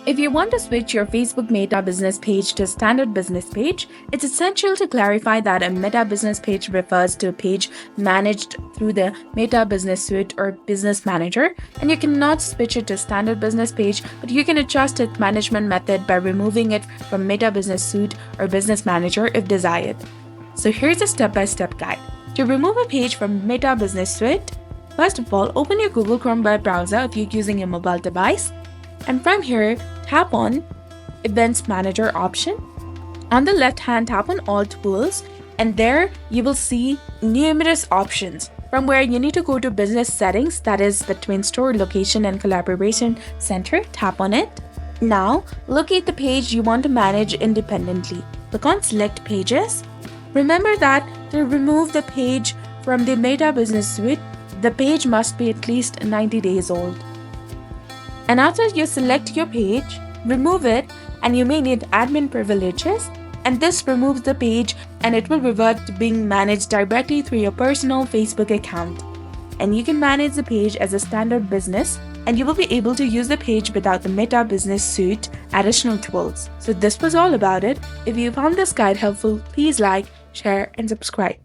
If you want to switch your Facebook Meta Business page to a standard business page, it's essential to clarify that a Meta Business page refers to a page managed through the Meta Business Suite or Business Manager, and you cannot switch it to a standard business page, but you can adjust its management method by removing it from Meta Business Suite or Business Manager if desired. So here's a step-by-step guide. To remove a page from Meta Business Suite, first of all, open your Google Chrome web browser if you're using a mobile device. And from here, tap on Events Manager option. On the left hand, tap on All Tools, and there you will see numerous options. From where you need to go to Business Settings, that is between Store Location and Collaboration Center, tap on it. Now, locate the page you want to manage independently. Click on Select Pages. Remember that to remove the page from the Meta Business Suite, the page must be at least 90 days old. And after you select your page, remove it, and you may need admin privileges, and this removes the page and it will revert to being managed directly through your personal Facebook account. And you can manage the page as a standard business, and you will be able to use the page without the Meta Business Suite additional tools. So this was all about it. If you found this guide helpful, please like, share, and subscribe.